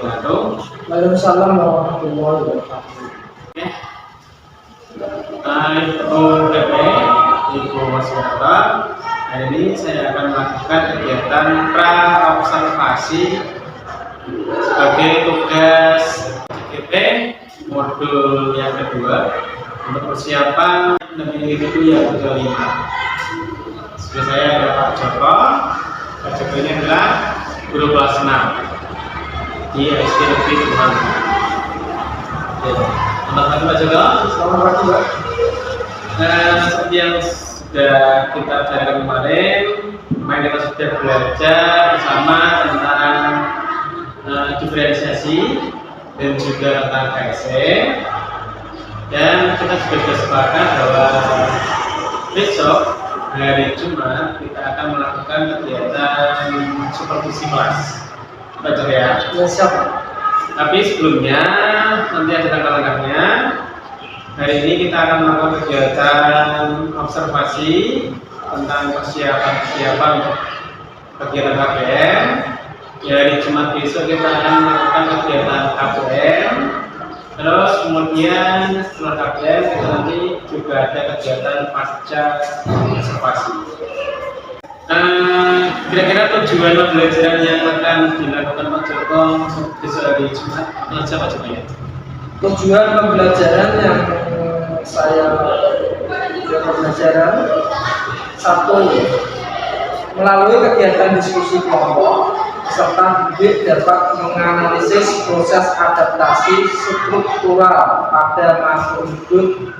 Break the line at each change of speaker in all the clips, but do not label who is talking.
wabarakatuh.
Waalaikumsalam warahmatullahi wabarakatuh.
Ibu PP, Ibu masyarakat, hari ini saya akan melakukan kegiatan pra-observasi sebagai tugas CGP modul yang kedua untuk persiapan negeri itu yang kelima. Sebelah saya ada Pak Joko. Pak Joko ini adalah guru kelas 6 di SD Negeri Tuhan. Selamat pagi Pak Joko.
Selamat pagi Pak.
Seperti yang sudah kita bicarakan kemarin kita sudah belajar bersama tentang diferensiasi dan juga tentang KSE, dan kita sudah sepakat bahwa besok hari Jumat kita akan melakukan kegiatan supervisi kelas. Baca ya.
Ya, siap.
Tapi sebelumnya nanti ada langkah-langkahnya. Hari ini kita akan melakukan kegiatan observasi tentang persiapan untuk kegiatan KPM. Hari Jumat besok kita akan melakukan kegiatan KPM. Terus kemudian setelah KPM kita nanti juga ada kegiatan pasca observasi. Kira-kira tujuan pembelajaran yang akan dilakukan Pak Joko besok hari Jumat apa saja Pak Joko ya?
Tujuan pembelajaran yang pembelajaran satu, melalui kegiatan diskusi kelompok serta didik dapat menganalisis proses adaptasi struktural pada makhluk hidup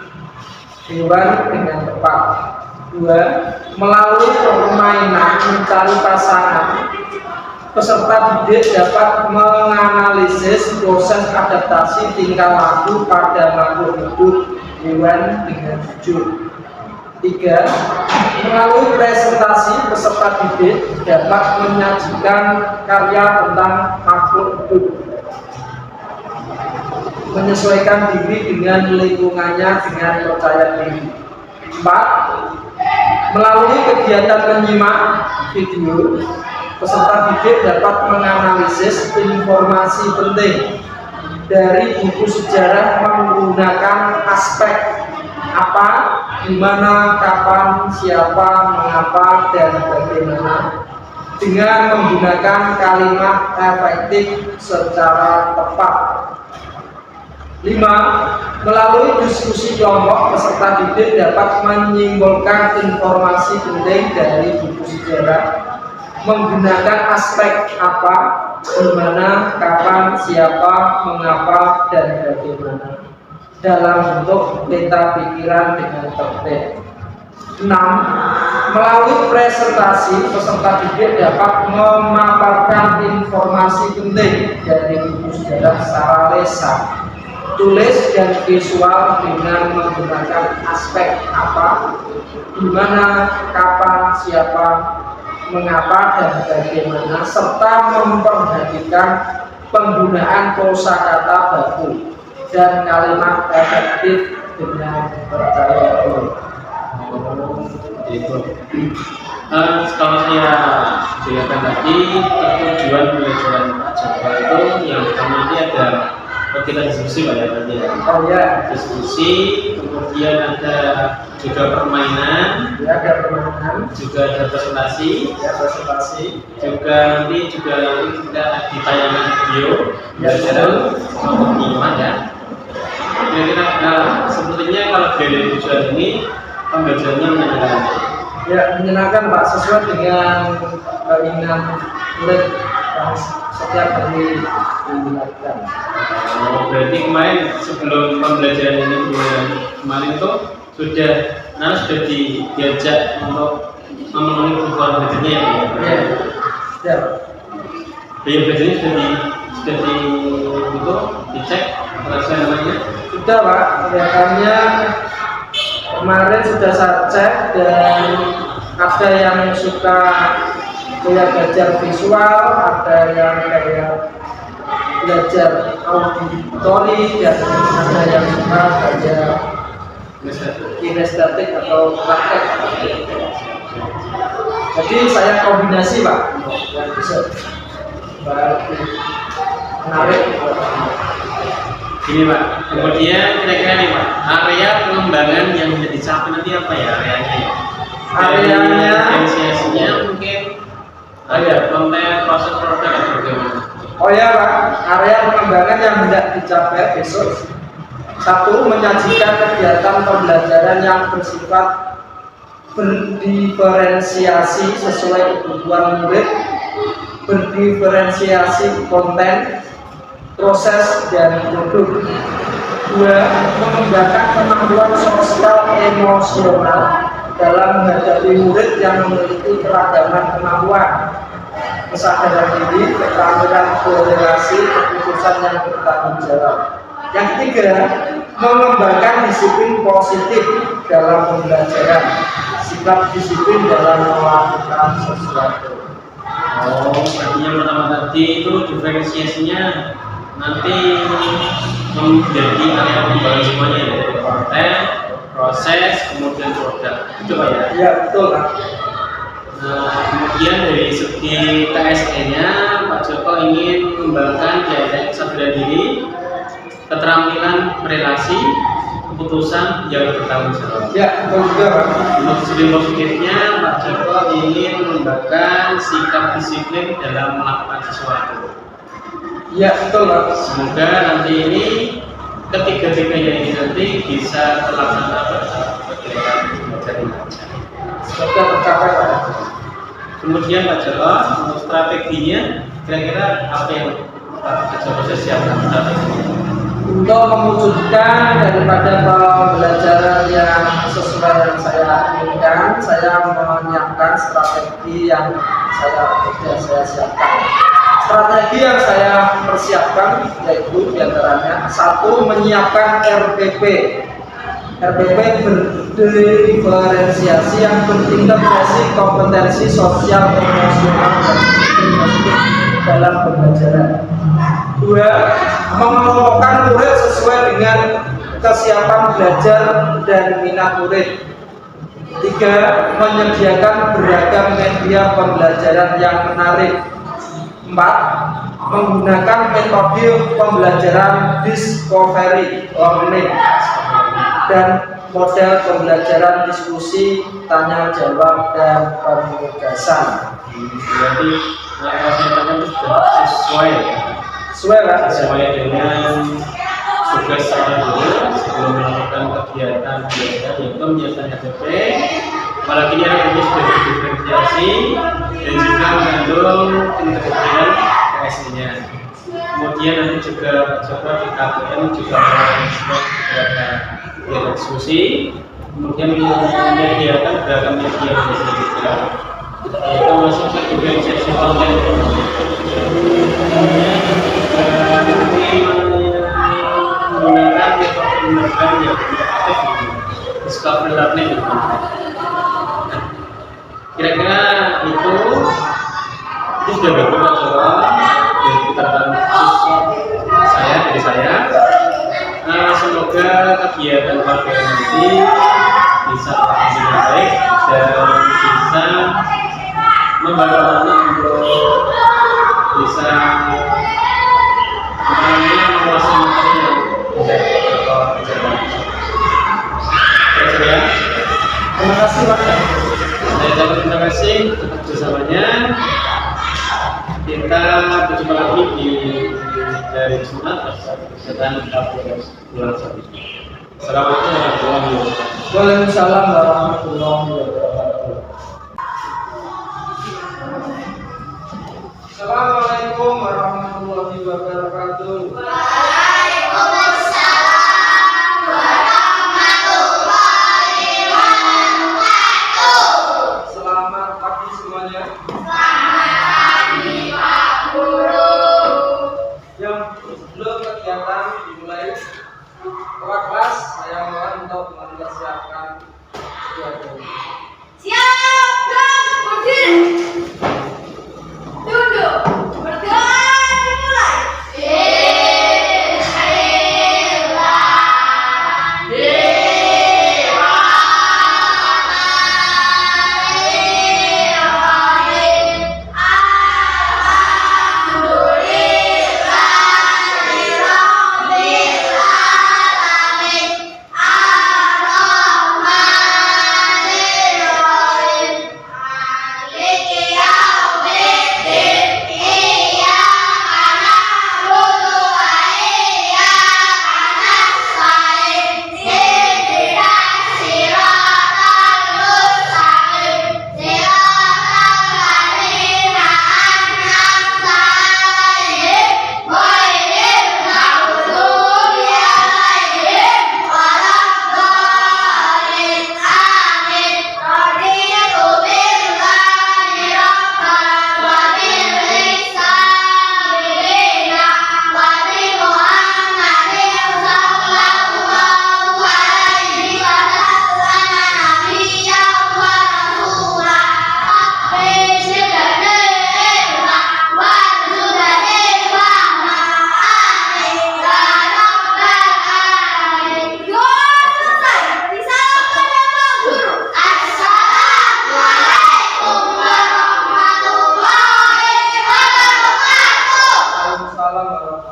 hewan dengan tepat. 2. Melalui permainan mencari pasangan, peserta didik dapat menganalisis proses adaptasi tingkah laku pada makhluk hidup hewan dengan wujud. 3. Melalui presentasi, peserta didik dapat menyajikan karya tentang makhluk hidup, menyesuaikan diri dengan lingkungannya dengan percaya diri. 4. Melalui kegiatan menyimak video, peserta didik dapat menganalisis informasi penting dari buku sejarah menggunakan aspek apa, di mana, kapan, siapa, mengapa, dan bagaimana dengan menggunakan kalimat efektif secara tepat. 5. Melalui diskusi kelompok, peserta didik dapat menyimpulkan informasi penting dari buku sejarah menggunakan aspek apa, di mana, kapan, siapa, mengapa, dan bagaimana dalam bentuk peta pikiran dengan tertib. 6. Melalui presentasi, peserta didik dapat memaparkan informasi penting dari buku sejarah secara lisan, tulis, dan visual dengan menggunakan aspek apa, di mana, kapan, siapa, mengapa, dan bagaimana, serta memperhatikan penggunaan kosakata baku dan kalimat efektif dengan percaya diri.
Kalau saya jelaskan tadi, tujuan pembelajaran Pak Joko itu yang pertama ini ada kita diskusi Pak ya nanti ya.
Oh ya,
Diskusi, kemudian ada juga permainan,
ya ada permainan,
juga ada presentasi,
ya presentasi,
juga nanti kita ditayangkan video
ya,
pembelajaran untuk iman ya. Kira-kira sepertinya kalau dari tujuan ini pembelajarannya menyenangkan.
Ya menyenangkan Pak, sesuai dengan keinginan murid yang setiap hari dilakukan.
Oh, berarti kemarin sebelum pembelajaran ini kemarin itu sudah diajak untuk memenuhi kebutuhan belajarnya ya?
Ya, ya.
Biaya belajarnya sudah dicek apa namanya?
Sudah Pak, kelihatannya kemarin sudah saya cek, dan ada yang suka kayak belajar visual, ada yang kayak belajar auditori, dan ada yang suka belajar kinestetik atau praktek. Jadi saya kombinasi Pak, yang bisa berarti menarik.
Gini Pak, kemudian kira-kira nih Pak, area pengembangan yang menjadi dicapai nanti apa ya areanya ya?
Areanya
diferensiasinya mungkin ada konten, proses, produk atau bagaimana?
Oh ya Pak, area pengembangan yang hendak dicapai besok, satu, menyajikan kegiatan pembelajaran yang bersifat berdiferensiasi sesuai kebutuhan murid, berdiferensiasi konten, proses, dan produk. Dua, mengembangkan kemampuan sosial emosional dalam menghadapi murid yang memiliki keragaman kemampuan, kesadaran diri, keterampilan berrelasi, keputusan yang bertanggung jawab. Yang ketiga, mengembangkan disiplin positif dalam pembelajaran, sikap disiplin dalam melakukan sesuatu.
Oh, artinya pertama tadi itu diferensiasinya nanti menjadi area pengembangan semuanya ya, dari konten, proses, kemudian produk. Itu Pak ya?
Ya betul Pak.
Nah, kemudian dari segi TSE-nya, Pak Joko ingin mengembangkan daya kesadaran diri, keterampilan relasi, keputusan yang bertanggung jawab.
Ya betul juga Pak.
Untuk sisi positifnya, Pak Joko ingin mengembangkan sikap disiplin dalam melakukan sesuatu.
Ya betul Pak.
Semoga nanti ini ketiga-tiganya ini nanti bisa terlaksana berjalan menjadi lancar.
Semoga tercapai Pak.
Kemudian Pak Joko, untuk strateginya kira-kira apa yang Pak Joko siapkan strateginya?
Untuk mewujudkan daripada pembelajaran yang sesuai yang saya inginkan, saya menyiapkan strategi yang saya siapkan. Strategi yang saya persiapkan yaitu diantaranya satu, menyiapkan RPP. RPP berdiferensiasi yang berintegrasi kompetensi sosial, emosional, dan disiplin positif dalam pembelajaran. Dua, mengelompokkan murid sesuai dengan kesiapan belajar dan minat murid. Tiga, menyediakan beragam media pembelajaran yang menarik. Empat, menggunakan metode pembelajaran discovery learning dan model pembelajaran diskusi, tanya jawab, dan penugasan.
Berarti kalau saya katakan itu sudah sesuai ya? Sesuai dengan tugas saya dulu sebelum melakukan kegiatan belajar yaitu menyiapkan HPP. Apalagi ini RPP sudah berdiferensiasi dan juga mengandung integrasian KSI-nya. Kemudian nanti juga Pak Joko di KPM juga melakukan beberapa diskusi, kemudian menyediakan beragam media juga, yaitu masuk ke diferensiasi konten. Menggunakan metode pembelajaran yang efektif discovery learning. Kira-kira itu sudah berguna coba dari keterangan khusus dari saya. Semoga kegiatan warga nanti bisa dengan baik dan bisa membantu anak untuk bisa menguasai materi yang sudah terjadi.
Terima kasih Pak.
Saya ucapkan terima kasih atas kerjasamanya. Kita berjumpa lagi di dari Jumat dan bulan selanjutnya. Assalamualaikum warahmatullahi wabarakatuh.
Waalaikumsalam warahmatullahi wabarakatuh. Assalamualaikum warahmatullahi wabarakatuh. Selamat pagi semuanya. Yang sebelum kegiatan dimulai kelas kelas, saya mohon untuk mempersiapkan kegiatan.
Siap, gerak, berdiri. Duduk, berdoa dimulai.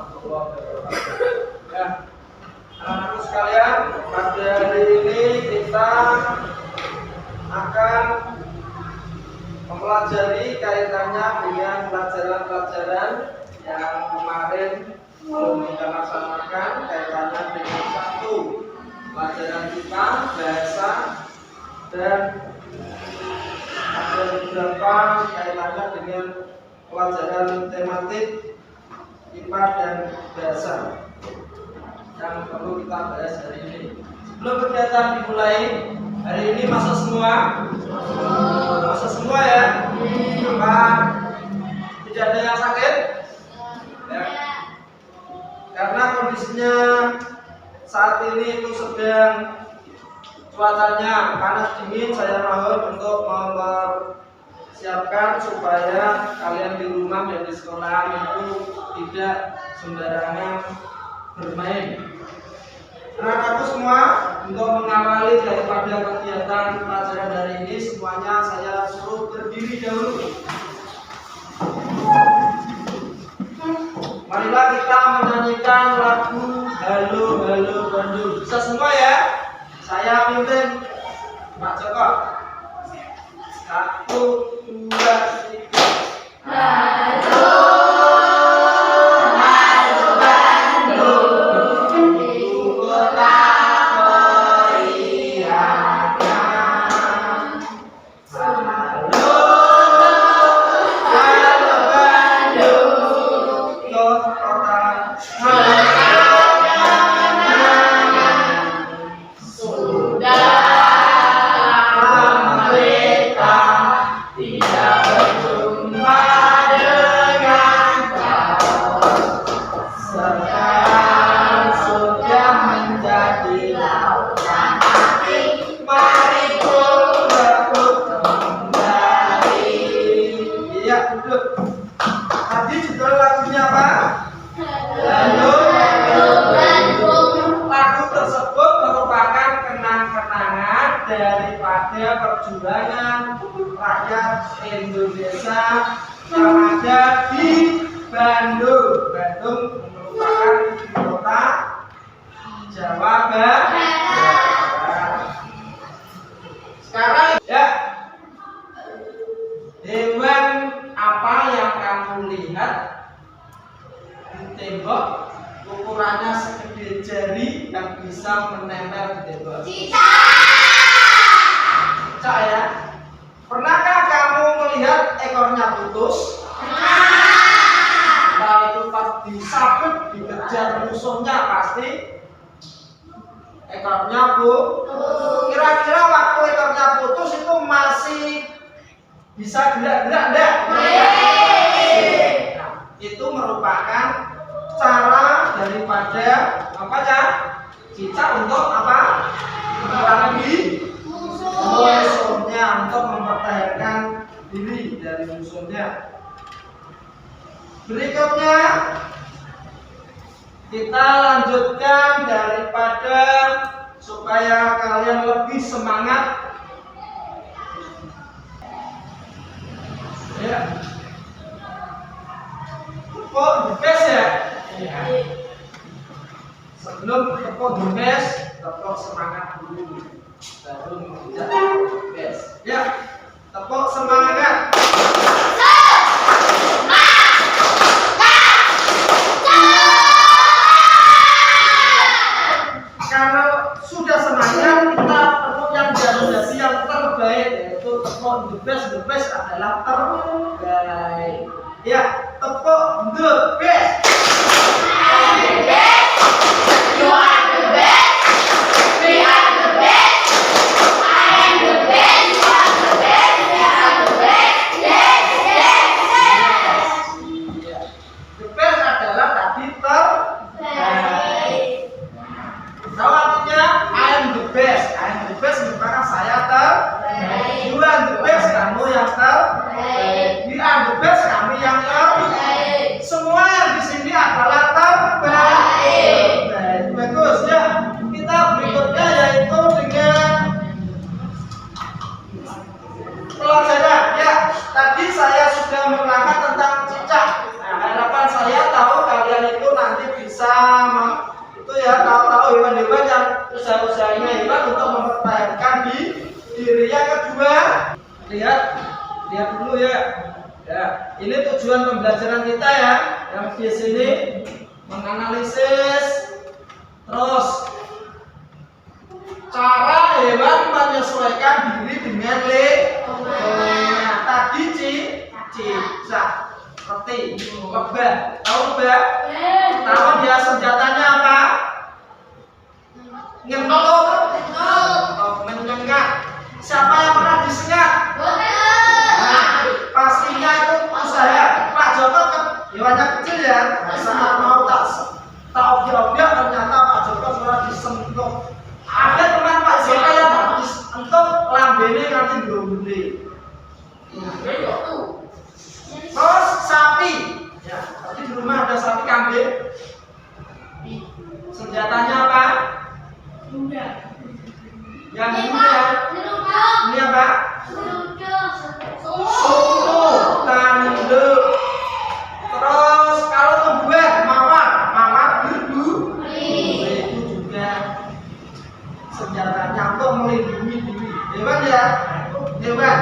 warahmatullahi wabarakatuh. Ya, anak-anakku sekalian, pada hari ini kita akan mempelajari kaitannya dengan pelajaran-pelajaran yang kemarin belum kita laksanakan, kaitannya dengan satu pelajaran kita bahasa, dan ada beberapa kaitannya dengan pelajaran tematik IPA dan bahasa yang perlu kita bahas hari ini. Sebelum kegiatan dimulai, hari ini masuk semua? Masuk semua ya? Apa tidak ada yang sakit? Ya. Karena kondisinya saat ini itu sedang cuacanya panas dingin, saya mohon untuk mempersiapkan supaya kalian di rumah dan di sekolah itu tidak sembarangan bermain. Anak-anakku semua, untuk mengawali daripada kegiatan pelajaran hari ini, semuanya saya suruh berdiri dahulu. Marilah kita menyanyikan lagu Halo Halo Bandung. Bisa semua ya? Saya pimpin Pak Joko. 1, 2, 3.
Halo, halo Bandung, ibu kota perihatnya.
Halo, halo Bandung, kota
Sudah lama kita tidak berjumpa dengan kau. Sekarang sudah menjadi lautan hati.
mari berebut kembali. Iya, duduk. Tadi judul lagunya apa? Halo,
Halo Bandung,
lagu tersebut merupakan kenang-kenangan daripada perjuangan rakyat Indonesia yang ada di Bandung. Bandung merupakan ibu kota Jawa Barat. Sekarang ya, hewan apa yang kamu lihat di tembok ukurannya segede jari yang bisa menempel di tembok? Cak ya. Pernahkah kamu melihat ekornya putus? Nah, itu pas disabet dikejar musuhnya pasti ekornya putus. Kira-kira waktu ekornya putus itu masih bisa gerak-gerak enggak? Nah, itu merupakan cara daripada apa ya? Cicak untuk apa? Memerangi musuhnya, untuk mempertahankan diri dari musuhnya. Berikutnya kita lanjutkan daripada supaya kalian lebih semangat. Ya. Tepuk the best ya. Sebelum tepuk the best, tepuk semangat dulu. Baru mengejar the best. Ya. Tepuk semangat. Kalau sudah semangat, kita perlu yang jadi yang terbaik, yaitu tepuk the best adalah terbaik. Ya, tepuk the best.
You are the best. We are the best. I am the best. You are the best. We are the best.
bisa itu ya tahu-tahu hewan-hewan yang usaha-usahanya hebat untuk mempertahankan diri. Yang kedua, lihat dulu ya. Ya, ini tujuan pembelajaran kita ya. Yang di sini menganalisis terus cara hewan menyesuaikan diri dengan lingkungannya. Tadi cicak seperti lebah. Tahu lebah? Tahu dia senjatanya apa? Ngentot, menyengat. Siapa yang pernah disengat? Nah, pastinya itu usaha Pak Joko hewannya kecil ya. Saat mau tak obyek-obyek ternyata Pak Joko pernah disentuh. Ada teman Pak Joko yang disentuh lambene nanti gede. Terus sapi, ya, tadi di rumah ada sapi kambing. Senjatanya apa? Yang muda. Ini apa? Suku, tanduk. Terus kalau membuat mawar berdu. Itu juga senjatanya untuk melindungi diri. Hewan ya, hewan.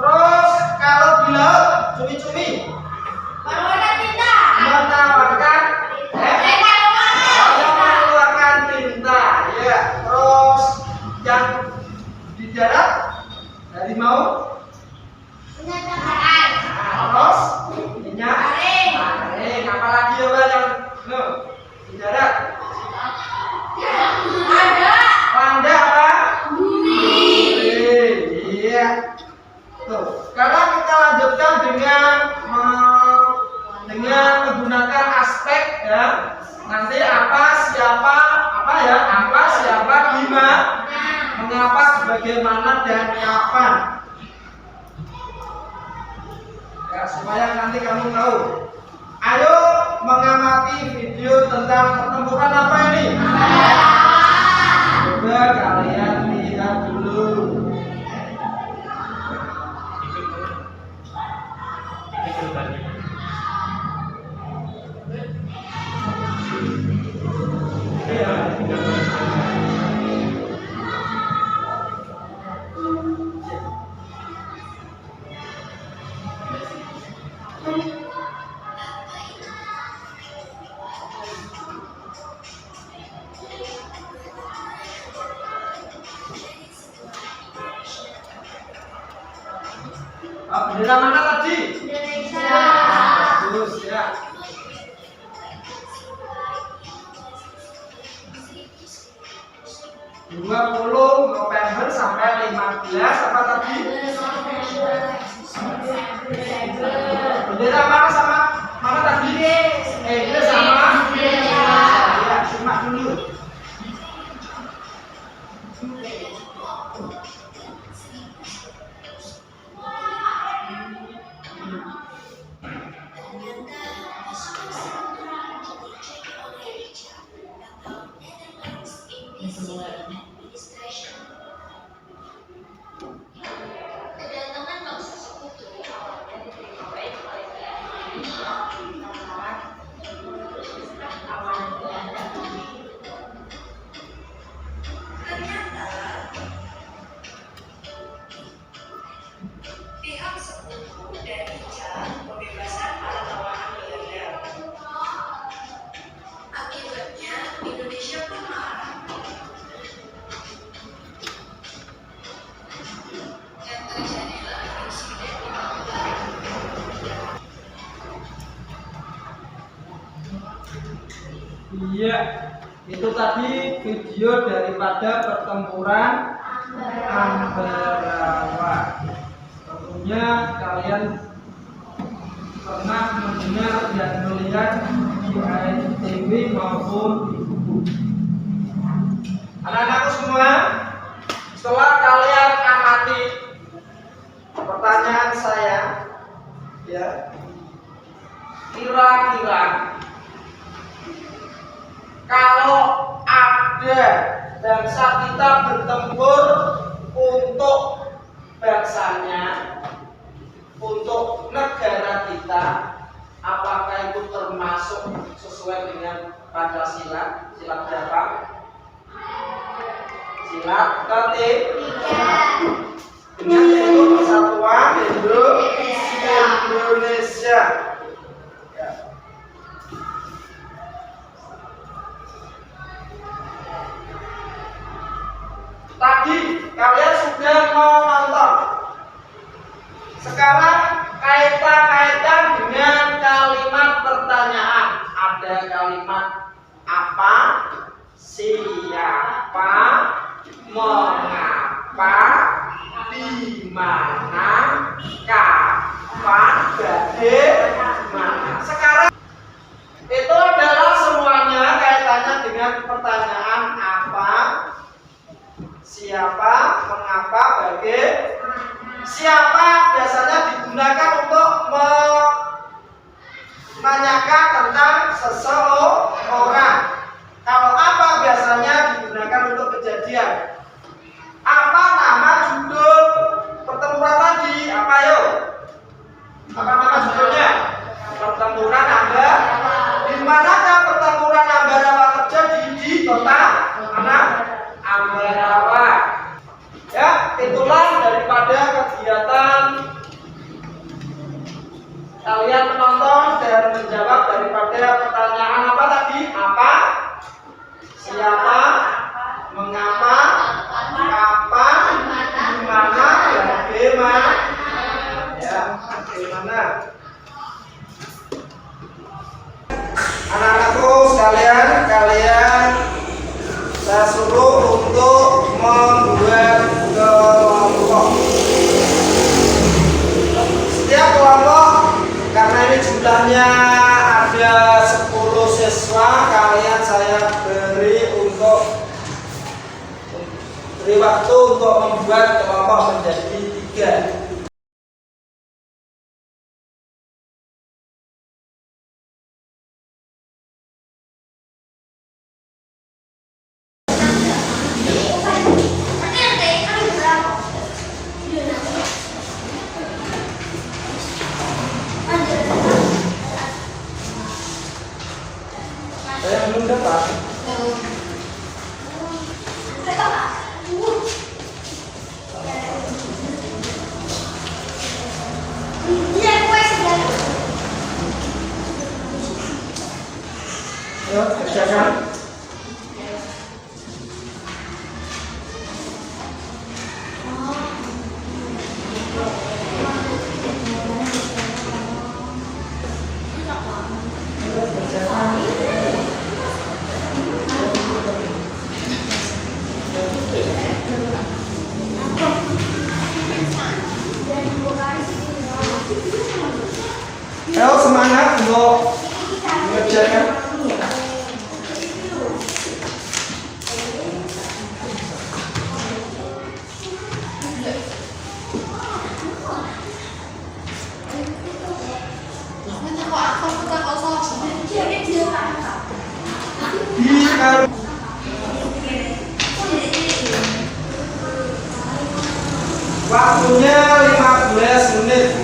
Terus kalau di laut cumi-cumi menawarkan mengeluarkan tinta ya. Terus yang di darat harimau. Terus minyak taring. Apalagi ya Pak yang di darat? Panda apa? Iya. Tuh. Sekarang kita lanjutkan dengan menggunakan aspek ya. Nanti apa siapa gimana, mengapa, sebagaimana dan kapan. Ya, supaya nanti kamu tahu. Ayo mengamati video tentang pertempuran apa ini? Coba kalian lihat dulu. Bendera mana tadi?
Indonesia.
Bagus ya. November sampai 15 apa tadi? Bendera mana sama mana tadi? Inggris sama ya, simak dulu. Iya, itu tadi video daripada pertempuran Ambarawa. Tentunya kalian pernah mendengar dan melihat di ANTV maupun di buku. Anak-anakku semua, setelah kalian amati pertanyaan saya, ya, kira-kira kalau ada bangsa kita bertempur untuk bangsanya, untuk negara kita, apakah itu termasuk sesuai sesuai dengan Pancasila. Sila berapa? Sila ketiga. Dengan yaitu Persatuan Indonesia. Ya. Tadi kalian sudah menonton. Sekarang kaitan dengan kalimat pertanyaan. Ada kalimat apa, siapa, mengapa, di mana, kapan, bagaimana. Sekarang itu adalah semuanya kaitannya dengan pertanyaan apa, siapa, mengapa, bagaimana. Siapa biasanya digunakan untuk menanyakan tentang seseorang. Kalau apa biasanya digunakan untuk kejadian. Apa nama judul pertempuran tadi? Apa yuk? Apa nama judulnya? Pertempuran Ambar. Di manakah pertempuran Ambarawa terjadi? Di kota mana? Ambarawa. Ya, itulah daripada kegiatan kalian menonton dan menjawab daripada pertanyaan apa tadi? Apa? Siapa? Mengapa? Kapan? Di mana? Bagaimana? Ya, bagaimana? Anak-anakku sekalian, saya suruh untuk membuat kelompok. Setiap kelompok, karena ini jumlahnya ada 10 siswa, kalian saya beri waktu untuk membuat kelompok menjadi 3. Saya belum dapat. Ayo, kerjakan. Ayo semangat untuk mengerjakan. Waktunya 15 menit.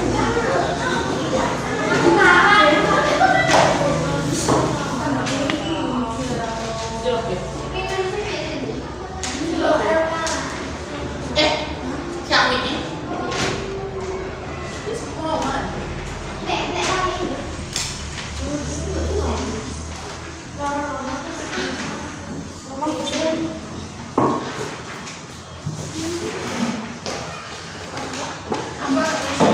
Apa?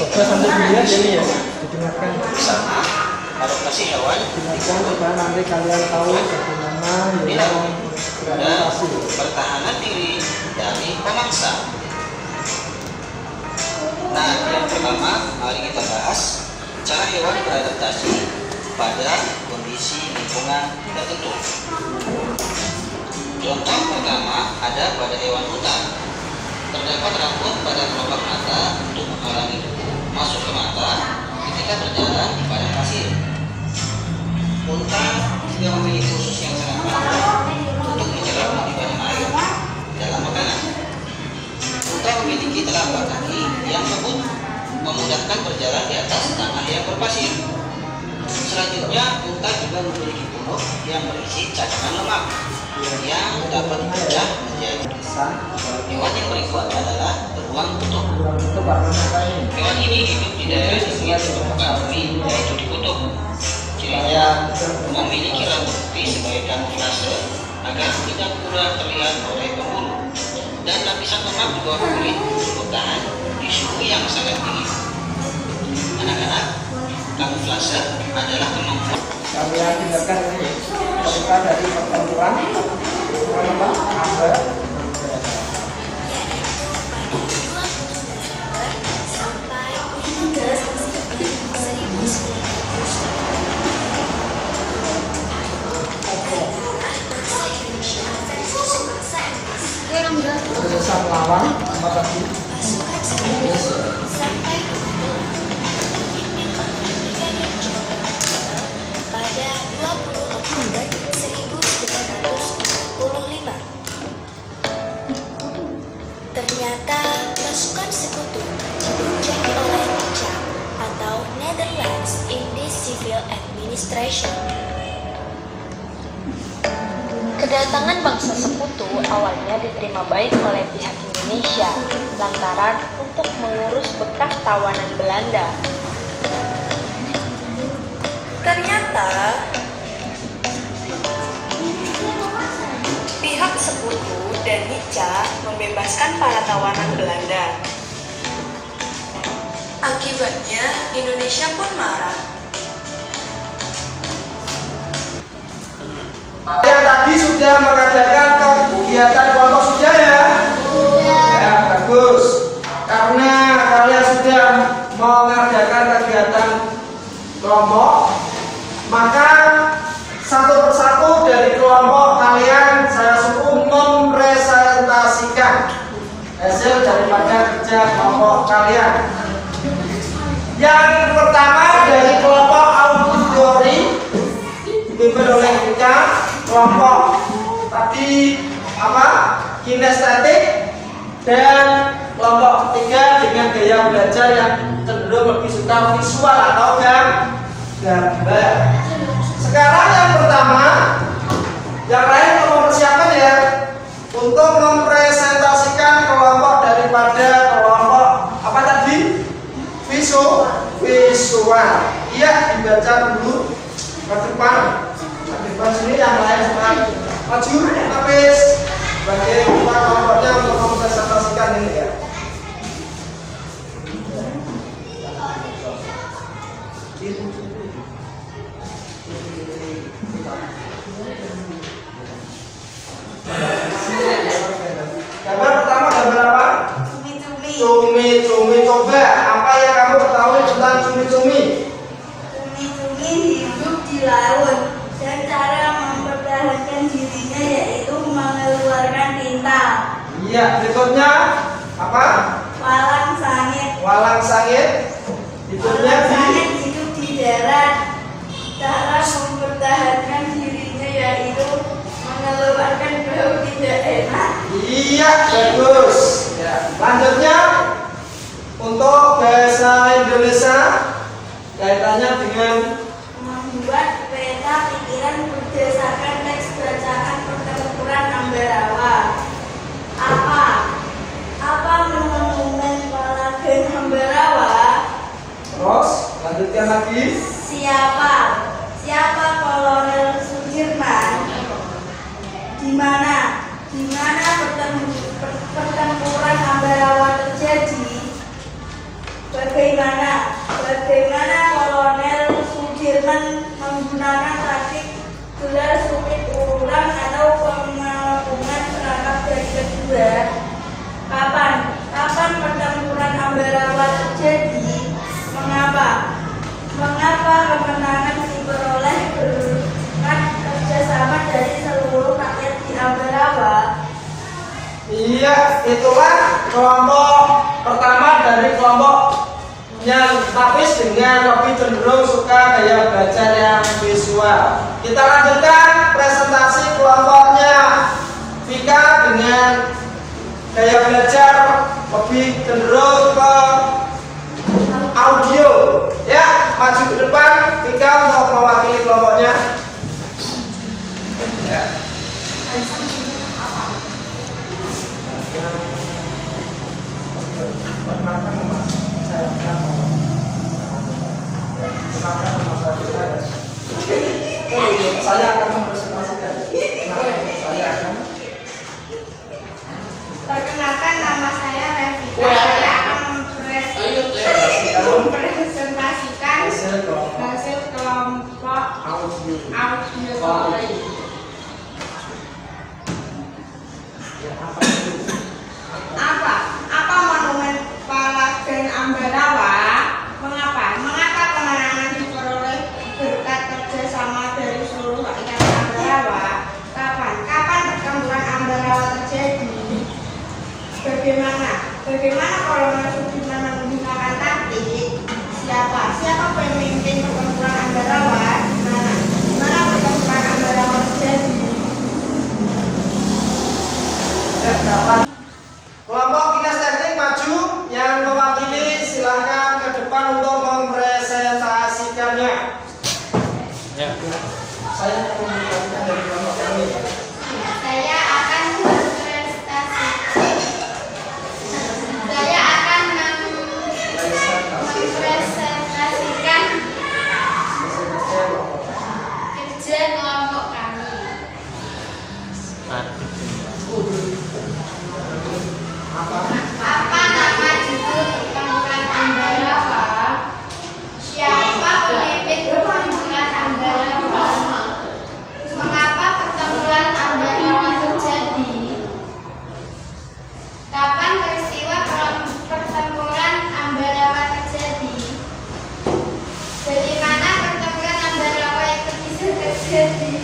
Coba sambil dilihat ini ya, didengarkan.
Bersama adaptasi hewan
Dengarkan supaya nanti kalian tahu bagaimana hewan
dan
beradaptasi.
pertahanan diri dari pemangsa. Nah, yang pertama mari kita bahas cara hewan beradaptasi pada kondisi lingkungan tertentu. Contoh pertama ada pada hewan hutan. Terdapat rambut pada kelopak mata untuk menghalangi debu masuk ke mata ketika berjalan di padang pasir. Unta juga memiliki usus yang sangat panjang untuk menyerap lebih banyak air dalam makanan. Unta memiliki telapak kaki yang lembut, memudahkan berjalan di atas tanah yang berpasir. Selanjutnya, unta juga memiliki punuk yang berisi cadangan lemak yang dapat dipecah menjadi
Sang
hewan yang berikut adalah beruang kutub.
itu warna apa ini?
Hewan ini hidup di daerah dingin permukaan bumi, yaitu di kutub. Cirinya memiliki rambut putih sebagai kamuflase agar tidak mudah terlihat oleh pemburu, dan lapisan lemak di bawah kulit untuk bertahan di suhu yang sangat dingin. Anak-anak, kamuflase adalah kemampuan
Kalian dengarkan ini cerita dari pertempuran apa? Amber. Berusaha melawan apa tadi?
Pada 20 Oktober 1945, ternyata pasukan sekutu dibenjai oleh NICA atau Netherlands Indies Civil Administration. Kedatangan bangsa sekutu awalnya diterima baik oleh pihak Indonesia lantaran untuk mengurus bekas tawanan Belanda. Ternyata pihak sekutu dan NICA membebaskan para tawanan Belanda. Akibatnya Indonesia pun marah.
Yang tadi sudah mengadakan kegiatan kelompok sudah ya? Ya, bagus. Karena kalian sudah mengadakan kegiatan kelompok, maka satu persatu dari kelompok kalian saya suruh mempresentasikan hasil daripada kerja kelompok kalian. Yang pertama dari kelompok auditori dipimpin oleh kita, kelompok tadi apa? Kinestetik, dan kelompok ketiga dengan gaya belajar yang cenderung lebih suka visual atau gambar. Sekarang yang pertama, yang lain mau mempersiapkan ya untuk mempresentasikan kelompok daripada kelompok apa tadi? Visual. Iya, dibaca dulu ke depan. Depan sini yang lain semua maju, habis bagi kita kelompoknya untuk mempresentasikan ini ya. Gambar pertama gambar apa? Cumi. Coba apa yang kamu ketahui tentang cumi-cumi?
Cumi-cumi hidup di laut dan cara mempertahankan dirinya yaitu mengeluarkan tinta.
Iya, berikutnya apa?
Walang sangit.
Hidupnya
Walang
di
sangit hidup di darat. Cara mempertahankan dirinya yaitu mengeluarkan bau tidak enak.
iya, bagus. Ya, lanjutnya untuk bahasa Indonesia kaitannya dengan
Membuat peta pikiran berdasarkan teks bacaan pertempuran Ambarawa. Apa monumen Palagan Ambarawa?
terus lanjutkan lagi.
Siapa Kolonel Sudirman? Di mana pertempuran Ambarawa terjadi? Bagaimana menggunakan taktik gelar sulit ulang atau penggabungan perangkap dari kedua. Kapan pertempuran Ambarawa terjadi? Mengapa kemenangan diperoleh berkat kerjasama dari seluruh rakyat di Ambarawa?
Iya, itulah kelompok pertama dari kelompok yang Nafis dengan lebih cenderung suka gaya belajar yang visual. Kita lanjutkan presentasi kelompoknya Vika dengan gaya belajar lebih cenderung ke audio. Ya, maju ke depan Vika untuk mewakili kelompoknya. Ya. Saya akan mempresentasikan.
Perkenalkan, nama saya Revita. Saya akan mempresentasikan hasil kelompok audio. Apa monumen Palagan Ambarawa? Mengapa kemenangan diperoleh berkat kerjasama dari seluruh rakyat Ambarawa? Kapan pertempuran Ambarawa terjadi? Bagaimana Kolonel Sudirman menggunakan taktik? Siapa pemimpin pertempuran Ambarawa? Di mana pertempuran Ambarawa terjadi?
Kelompok kinestetik maju, yang mewakili silahkan ke depan untuk mempresentasikannya.
Ya.
Saya akan mempresentasikan dari kelompok kami.
Saya akan mempresentasikan kerja kelompok kami. Apa nama judul pertempuran Ambarawa? Siapa pemimpin pertempuran Ambarawa? Mengapa pertempuran Ambarawa terjadi? Kapan peristiwa pertempuran Ambarawa terjadi? Dari mana pertempuran Ambarawa itu bisa terjadi?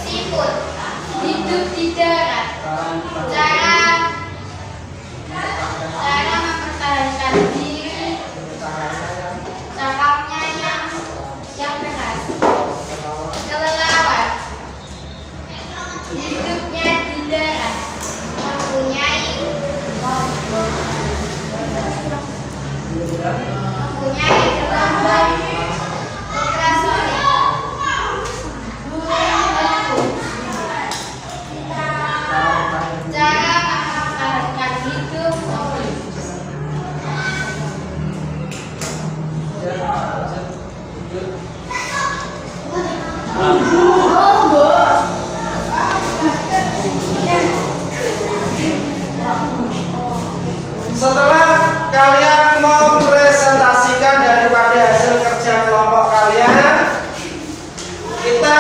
Siput hidup di darat. Cara mempertahankan diri, cakapnya yang keras. Kelelawar hidupnya di darat, mempunyai gelombang ultrasonik. Cara mempertahankan hidup.
Setelah kalian mempresentasikan daripada hasil kerja kelompok kalian, kita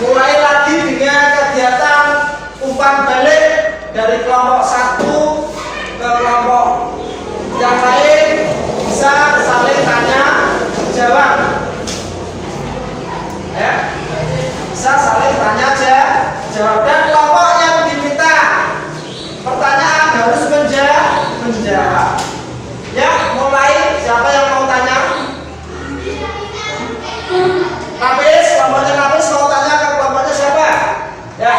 mulai lagi dengan kegiatan umpan balik dari kelompok satu ke kelompok yang lain, bisa saling tanya jawab. Ya, bisa saling tanya jawab, dan kelompok yang diminta pertanyaan harus menjawab. Ya, mulai, siapa yang mau tanya? Nafis, kelompoknya Nafis mau tanya ke kelompoknya siapa? Ya,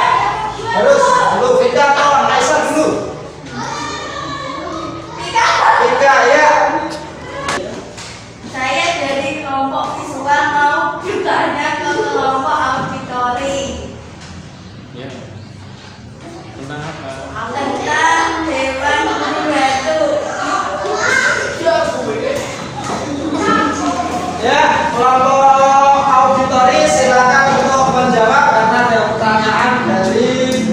harus dulu Vika atau Aisyah dulu. Vika, ya.
Saya dari kelompok visual mau bertanya ke kelompok auditori
Ya. Tentang apa?
tentang hewan berbatu.
Ya, kelompok auditori silakan untuk menjawab karena ada pertanyaan dari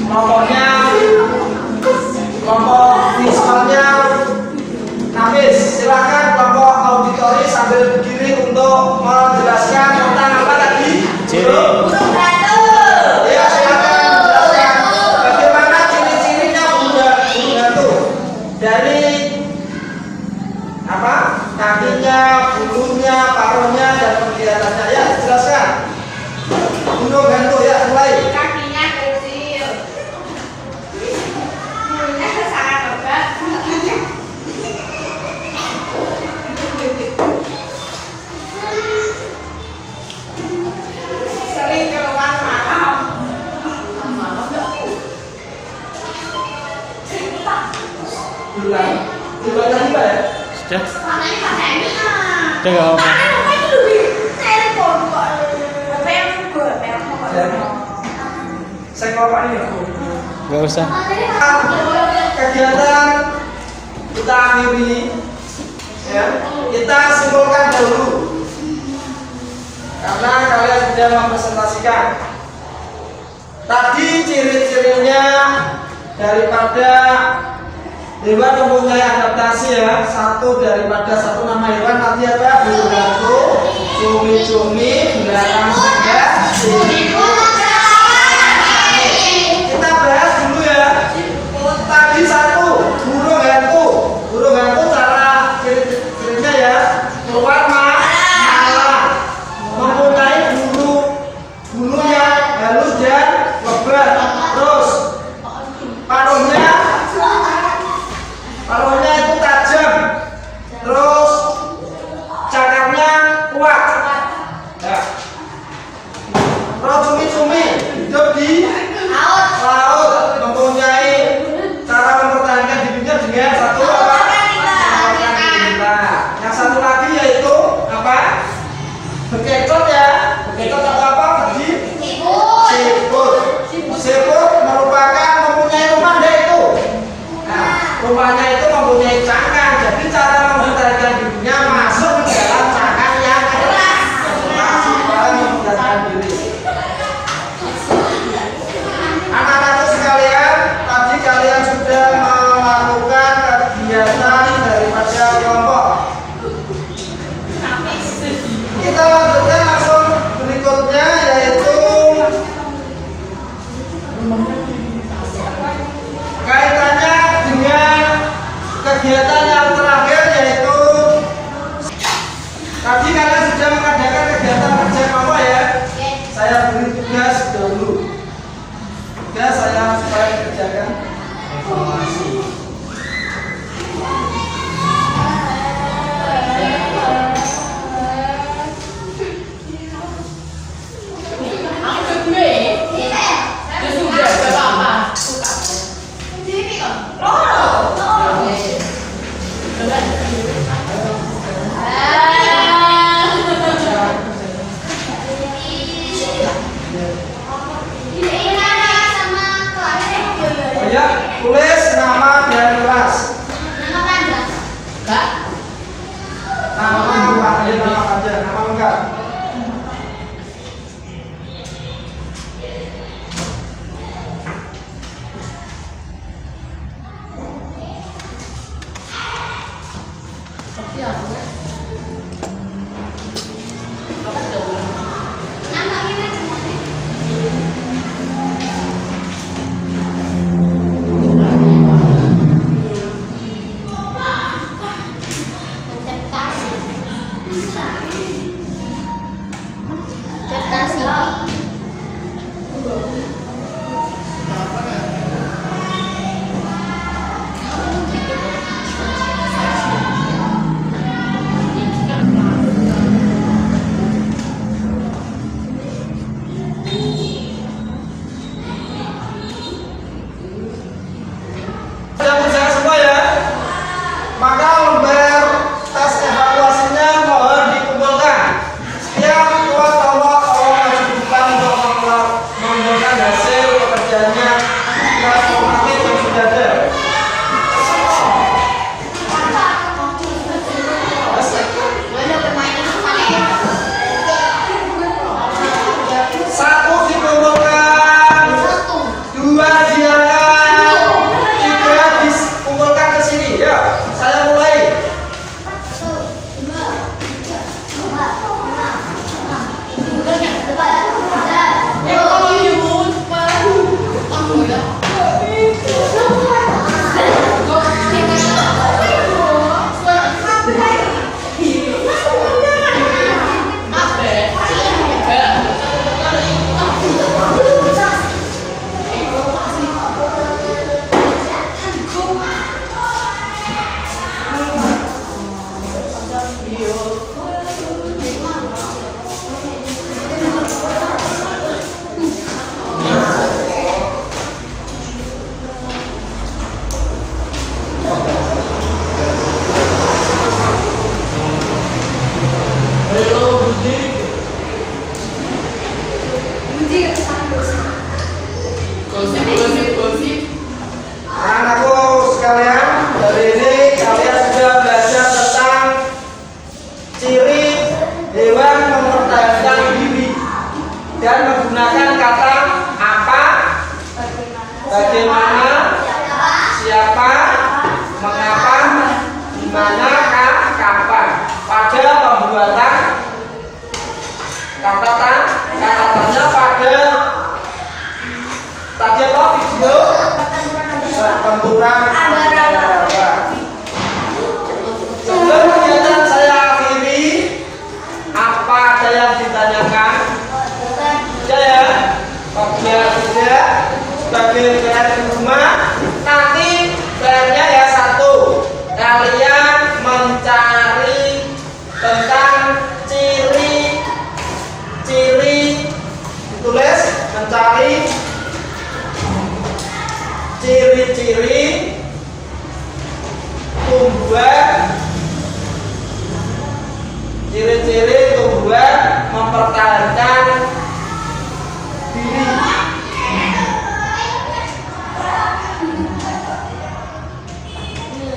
kelompoknya, kelompok visualnya Nafis. Silakan kelompok auditori. bentuknya, bulunya, paruhnya, dan kegiatannya. Ya, jelaskan. Gunung hantu ya, mulai.
Kakinya kecil. Mulutnya sangat lebat. Sering keluar malam.
Bulan lagi Pak ya?
Sudah.
Makanya pakai ini.
Udah nggak apa-apa.
Makanya rumah itu lebih telepon kok. PM gue, PM kok.
Saya kelompok ini ya Bu.
Nggak usah.
Kegiatan kita akhiri ya, kita simpulkan dulu karena kalian sudah mempresentasikan tadi ciri-cirinya daripada hewan mempunyai adaptasi ya. Daripada satu nama hewan nanti apa? Burung hantu, cumi-cumi, belakang singa, kita bahas dulu ya. Tadi satu burung hantu. Burung hantu cara ciri-cirinya ya, keluar malam, mempunyai bulunya halus dan lebat. Terus paruhnya itu tajam. Terus cakarnya kuat. Ya. Terus cumi-cumi hidup di laut, mempunyai cara mempertahankan dirinya dengan satu apa? Makan gila. Yang satu lagi yaitu apa? Bekecot ya. Bekecot atau apa tadi? Siput. Siput merupakan mempunyai rumah deh itu. Nah, rumahnya itu mempunyai cangkang. Jadi cara mempertahankan dirinya masuk ke dalam cangkang yang keras. Cara mempertahankan diri. Anak-anak sekalian, tadi kalian sudah melakukan kegiatan daripada kelompok. Kita lanjutkan langsung berikutnya yaitu kaitannya dengan kegiatan yang terakhir yaitu tadi kalian sudah mengadakan kegiatan kerja kelompok ya. Saya beri tugas dahulu. Tugas saya supaya kerjakan evaluasi. Oh ya, tulis nama dan kelas. Nama aja, nama enggak. Sudah berusaha semua ya. Maka lembar tes evaluasinya mohon dikumpulkan. Setiap ketua kelompok tolong maju ke depan. Anak-anakku sekalian, dari ini kalian sudah belajar tentang ciri hewan mempertahankan diri dan menggunakan kata apa, bagaimana, siapa, mengapa, di mana, kapan pada pembuatan kata-katanya pada tadi apa video benturan sebelum kegiatan saya akhiri, apa ada yang ditanyakan? Ya, apabila tidak, sebagai PR di rumah, nanti PR-nya ya satu, kalian mencari tentang ciri, ditulis, mencari ciri-ciri tumbuhan mempertahankan diri.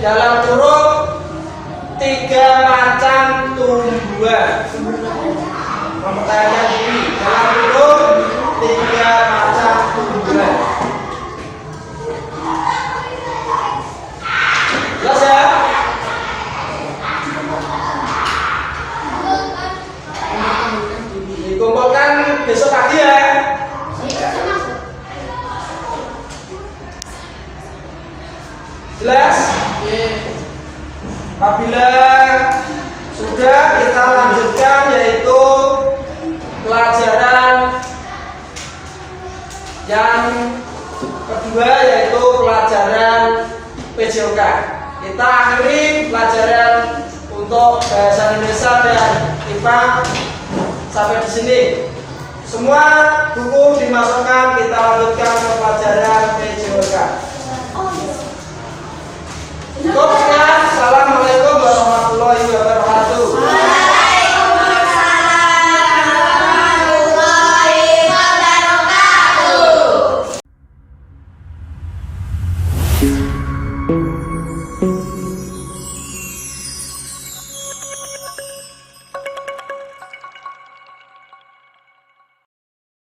Dalam kurung 3 macam tumbuhan mempertahankan diri. Dalam kurung 3 macam tumbuhan. Jelas ya? Dikumpulkan besok pagi ya. Jelas? Apabila sudah, kita lanjutkan yaitu pelajaran yang kedua, yaitu pelajaran PJOK. Kita akhiri pelajaran untuk bahasa Indonesia dan IPA sampai di sini. Semua buku dimasukkan, kita lanjutkan ke pelajaran PJOK.